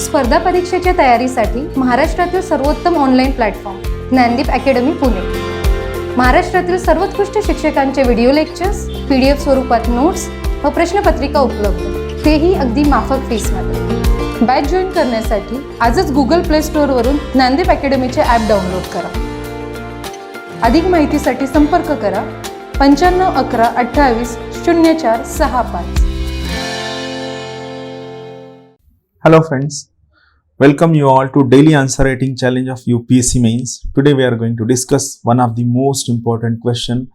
स्पर्धा परीक्षेच्या तयारीसाठी महाराष्ट्रातील सर्वोत्तम online platform Gyandeep academy Pune. महाराष्ट्रातील सर्वोत्कृष्ट शिक्षकांचे व्हिडिओ लेक्चर्स, PDF स्वरूपात नोट्स व प्रश्नपत्रिका उपलब्ध, तेही अगदी माफक फीसमध्ये. बॅच जॉईन करण्यासाठी आजच गुगल प्ले स्टोअरवरून ज्ञानदीप अकॅडमीचे ॲप डाउनलोड करा. अधिक माहितीसाठी संपर्क करा 95 11 28 04 65. Hello friends, welcome you all to daily answer writing challenge of UPSC mains. Today we are going to discuss one of the most important question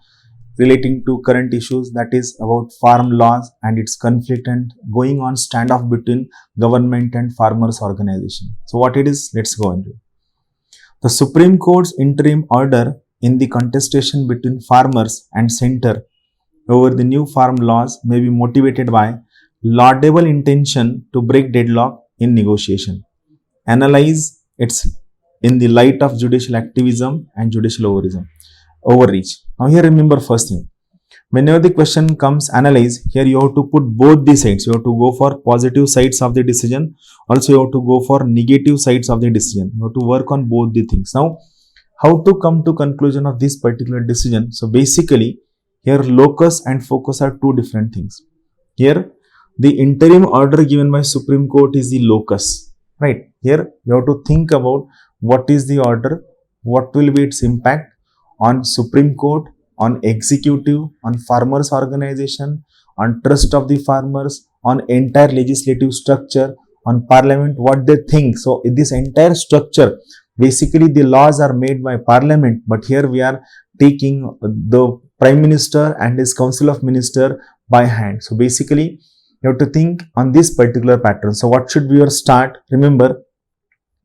relating to current issues, that is about farm laws and its conflict and going on standoff between government and farmers organization. So what it is, let's go into it. The Supreme Court's interim order in the contestation between farmers and center over the new farm laws may be motivated by laudable intention to break deadlock in negotiation. Analyze its in the light of judicial activism and judicial overreach. Now here remember first thing, whenever the question comes analyze, here you have to put both the sides. You have to go for positive sides of the decision, also you have to go for negative sides of the decision. You have to work on both the things. Now how to come to conclusion of this particular decision? So basically here locus and focus are two different things. Here the interim order given by Supreme Court is the locus, right? Here you have to think about what is the order, what will be its impact on Supreme Court, on executive, on farmers organization, on trust of the farmers, on entire legislative structure, on parliament, what they think. So in this entire structure, basically the laws are made by parliament, but here we are taking the prime minister and his council of minister by hand. So basically you have to think on this particular pattern. So what should be your start? Remember,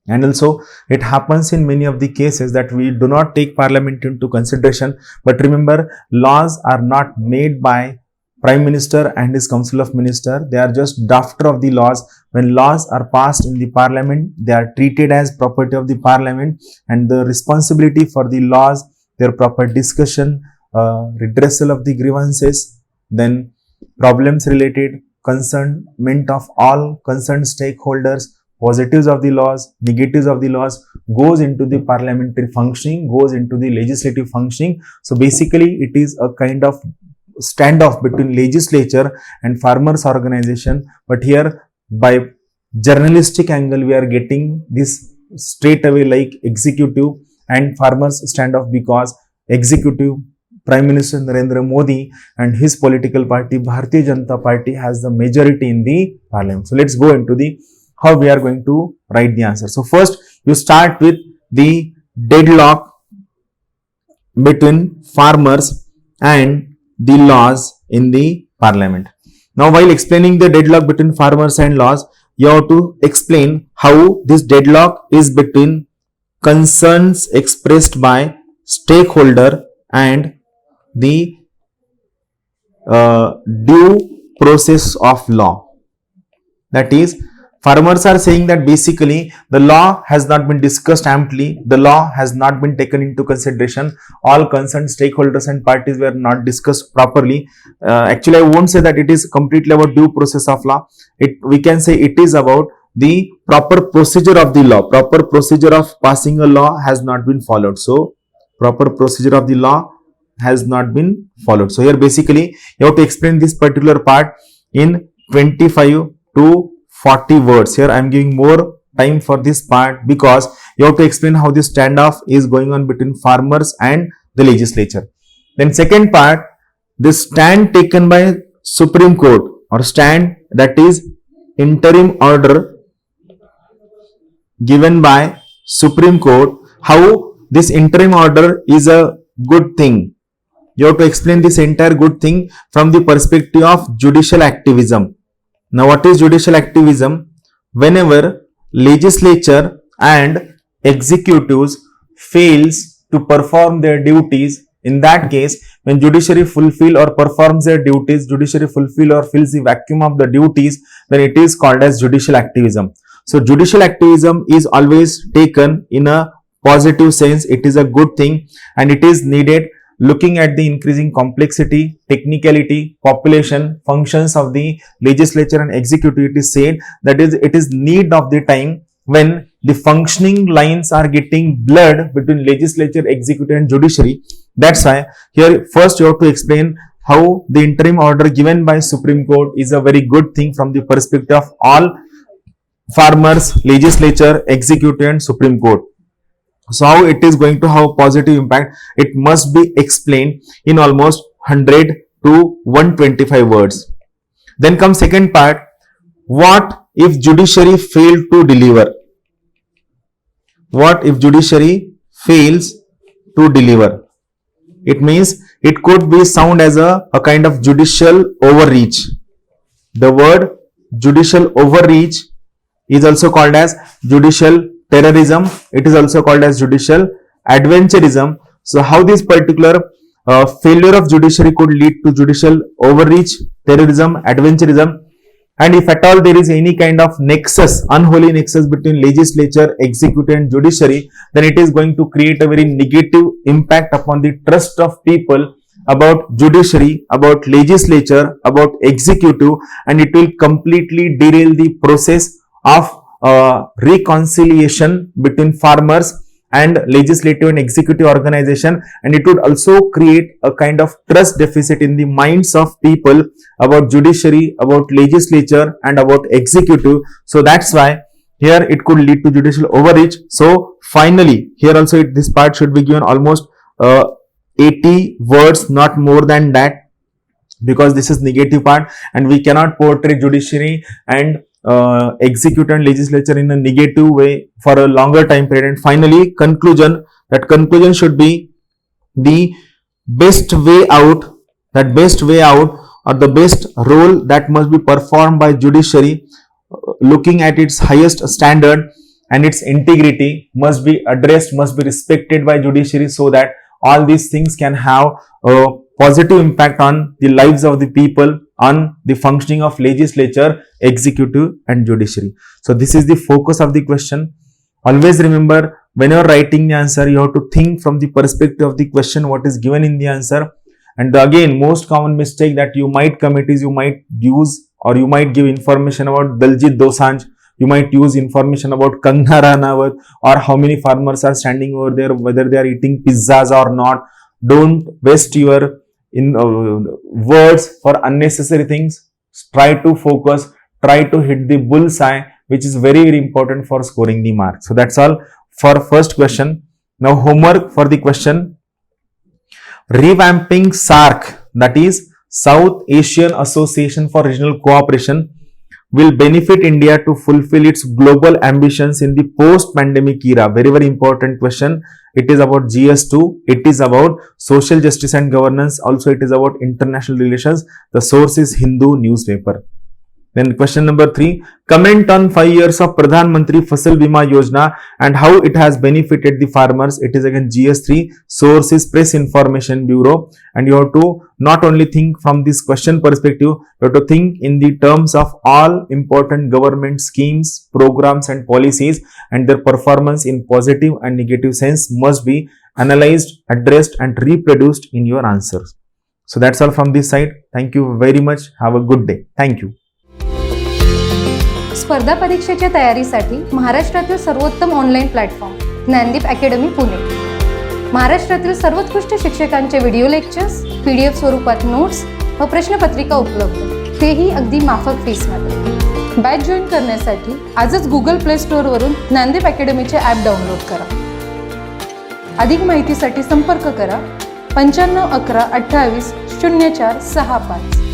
and also it happens in many of the cases that we do not take parliament into consideration, but remember laws are not made by prime minister and his council of minister. They are just drafter of the laws. When laws are passed in the parliament, they are treated as property of the parliament, and the responsibility for the laws, their proper discussion, redressal of the grievances, then problems related, concernment of all concerned stakeholders, positives of the laws, negatives of the laws, goes into the parliamentary functioning, goes into the legislative functioning. So basically it is a kind of standoff between legislature and farmers organization, but here by journalistic angle we are getting this straight away like executive and farmers standoff, because executive Prime Minister Narendra Modi and his political party Bharatiya Janata Party has the majority in the parliament. So let's go into the how we are going to write the answer. So first you start with the deadlock between farmers and the laws in the parliament. Now while explaining the deadlock between farmers and laws, you have to explain how this deadlock is between concerns expressed by stakeholder and the due process of law. That is, farmers are saying that basically the law has not been discussed amply, the law has not been taken into consideration, all concerned stakeholders and parties were not discussed properly. Actually I won't say that it is completely about due process of law. We can say it is about the proper procedure of the law. Proper procedure of passing a law has not been followed. So proper procedure of the law has not been followed. So here basically you have to explain this particular part in 25 to 40 words. Here I am giving more time for this part because you have to explain how this standoff is going on between farmers and the legislature. Then second part, the stand taken by Supreme Court, or stand, that is interim order given by Supreme Court, how this interim order is a good thing. You have to explain this entire good thing from the perspective of judicial activism. Now what is judicial activism? Whenever legislature and executives fails to perform their duties, in that case when judiciary fulfill or performs their duties, judiciary fulfill or fills the vacuum of the duties, then it is called as judicial activism. So judicial activism is always taken in a positive sense. It is a good thing and it is needed looking at the increasing complexity, technicality, population, functions of the legislature and executive, it is said that it is need of the time when the functioning lines are getting blurred between legislature, executive and judiciary. That's why here first you have to explain how the interim order given by Supreme Court is a very good thing from the perspective of all farmers, legislature, executive and Supreme Court. So how it is going to have a positive impact, it must be explained in almost 100 to 125 words. Then comes second part, what if judiciary failed to deliver? What if judiciary fails to deliver? It means it could be sound as a kind of judicial overreach. The word judicial overreach is also called as judicial terrorism. It is also called as judicial adventurism. So how this particular failure of judiciary could lead to judicial overreach, terrorism, adventurism, and if at all there is any kind of nexus, unholy nexus between legislature, executive and judiciary, then it is going to create a very negative impact upon the trust of people about judiciary, about legislature, about executive, and it will completely derail the process of reconciliation between farmers and legislative and executive organization, and it would also create a kind of trust deficit in the minds of people about judiciary, about legislature and about executive. So that's why here it could lead to judicial overreach. So finally here also this part should be given almost 80 words, not more than that, because this is negative part and we cannot portray judiciary and executive and legislature in a negative way for a longer time period. And finally conclusion, that conclusion should be the best way out, that best way out or the best role that must be performed by judiciary, looking at its highest standard and its integrity, must be addressed, must be respected by judiciary, so that all these things can have a positive impact on the lives of the people, on the functioning of legislature, executive and judiciary. So this is the focus of the question. Always remember, when you are writing the answer, you have to think from the perspective of the question, what is given in the answer. And again, most common mistake that you might commit is you might use or you might give information about Daljit Dosanjh, you might use information about Kangana Ranaut or how many farmers are standing over there, whether they are eating pizzas or not. Don't waste your words for unnecessary things. Try to focus, try to hit the bullseye, which is very, very important for scoring the mark. So that's all for first question. Now homework for the question. Revamping SAARC, that is South Asian Association for Regional Cooperation, will benefit India to fulfill its global ambitions in the post-pandemic era. Very, very important question. It is about GS2. It is about social justice and governance. Also, it is about international relations. The source is Hindu newspaper. Then question number 3, comment on 5 years of Pradhan Mantri Fasal Bima Yojana and how it has benefited the farmers. It is again GS3, source is Press Information Bureau, and you have to not only think from this question perspective, you have to think in the terms of all important government schemes, programs and policies, and their performance in positive and negative sense must be analyzed, addressed and reproduced in your answers. So that's all from this side. Thank you very much. Have a good day. Thank you. स्पर्धा परीक्षेच्या तयारीसाठी महाराष्ट्रातील सर्वोत्तम online platform Gyandeep academy Pune. महाराष्ट्रातील सर्वोत्कृष्ट शिक्षकांचे video lectures, PDF स्वरूपात notes व प्रश्नपत्रिका उपलब्ध, तेही अगदी माफक फीसमध्ये. बॅच जॉईन करण्यासाठी आजच गुगल प्ले स्टोअरवरून ज्ञानदीप अकॅडमीचे ॲप डाउनलोड करा. अधिक माहितीसाठी संपर्क करा 95 11 28 04 65.